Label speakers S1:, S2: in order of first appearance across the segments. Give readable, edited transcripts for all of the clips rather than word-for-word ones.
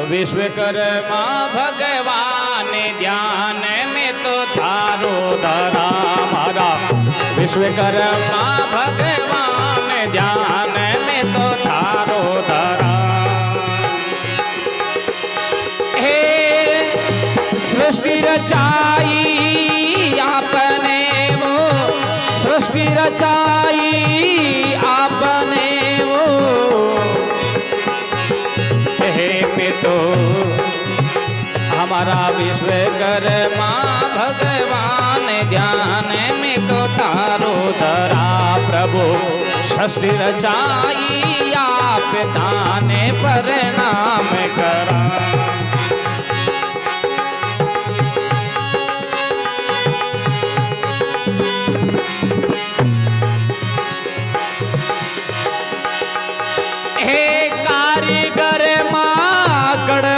S1: विश्वकर्मा भगवान ध्यान में तो थारो धरा मारा। विश्वकर्मा भगवान ध्यान में तो थारो धरा। हे सृष्टि रचाई आपने वो, सृष्टि रचाई आपने वो। हे पे तो हमारा विश्वकर्मा भगवान ध्यान में तो तारो धरा। प्रभु सृष्टि रचाई आप ताने परिणाम करा।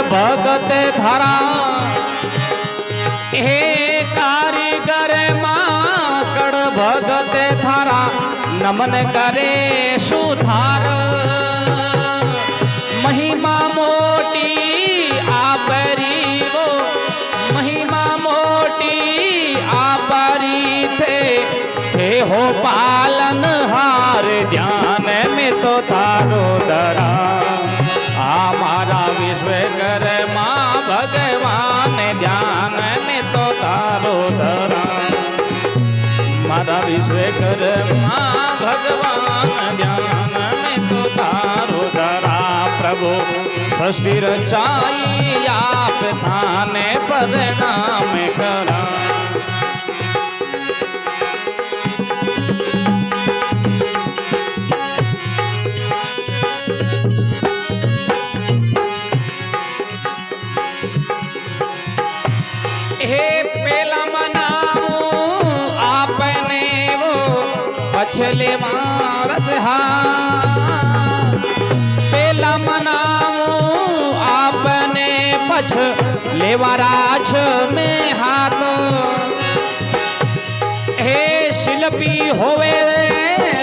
S1: भगत धरा, हे कारीगर माकड़ भगत धरा। नमन करे सुधार, महिमा मोटी आपरी वो, महिमा मोटी आपरी थे हो पालन हार। ध्यान में तो तारो धरा हमारा विश्वकर्मा भगवान ध्यान में तो तारो धरा। हमारा विश्वकर्मा भगवान ध्यान में तो तारो धरा। प्रभु सृष्टि रचाई आप थाने परिणाम करा। पछले मारत पेला मनाऊ आपने पछ लेवाराछ में हाथ। हे शिल्पी होवे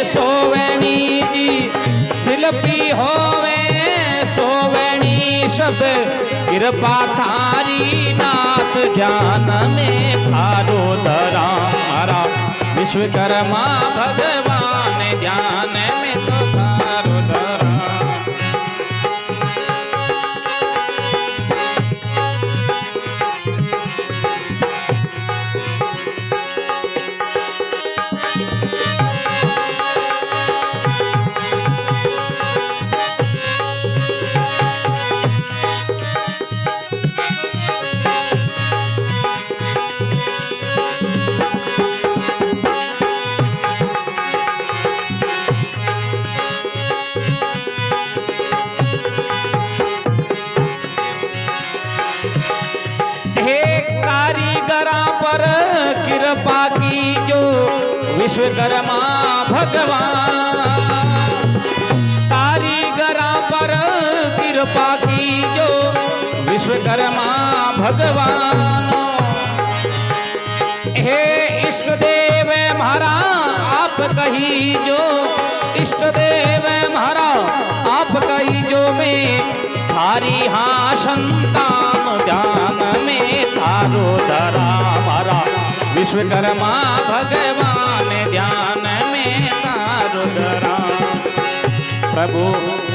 S1: सोवेणी जी, शिल्पी होवे सोवेणी सब कृपा थारी नाथ। ध्यान में थारो धरा मारा विश्वकर्मा भगवान ध्यान में तो थारो धरा। कृपा की जो विश्वकर्मा भगवान, कारीगरा पर कृपा की जो विश्वकर्मा भगवान। हे इष्ट देव हमारा आप कही जो, इष्ट देव हमारा आप कही जो में थारी हाँ संतान। ध्यान में थारो धरा हमारा विश्वकर्मा भगवान ध्यान में तारो धरा। प्रभु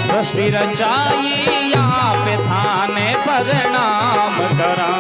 S1: सृष्टि रचाई आप थाने परिणाम करा।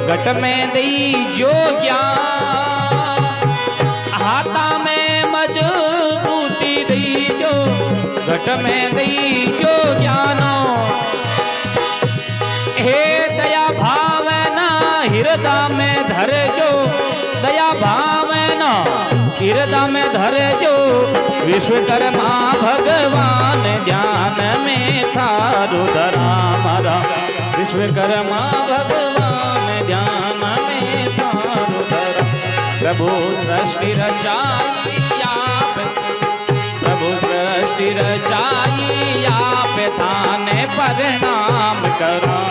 S1: घट में दई जो ज्ञान, हाथा में मजबूती दई जो, घट में दई जो ज्ञानो। हे दया भाव न हृदय में धर जो, दया भाव न हृदय में धरे जो विश्वकर्मा भगवान ध्यान में थारो धरा मारा विश्वकर्मा भगवान ध्यान में थारो धरा प्रभु सृष्टि रचाई आप प्रभु सृष्टि रचाई आप थाने प्रणाम करा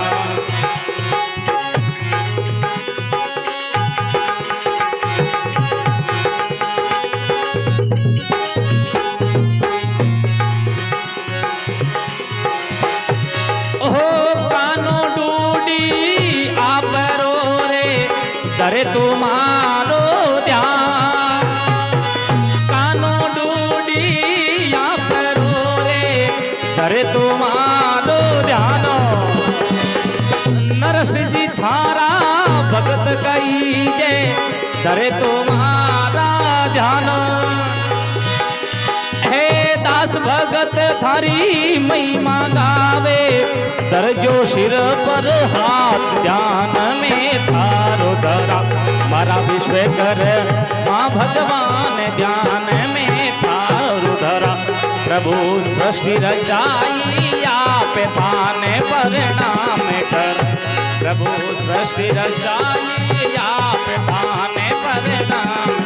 S1: करे तुम्हारो ध्यान कानो डूडी या परो रे करे तुम्हारो ध्यान नरस जी थारा भगत कही जे करे तुम्हारा ध्यान हे दास भगत थारी महिमा गावे दरजो सिर पर हाथ ध्यान में थारो धरा मारा विश्वकर माँ भगवान ध्यान में थारो धरा प्रभु सृष्टि रचाई आप थाने प्रणाम कर प्रभु सृष्टि रचाई आप थाने प्रणाम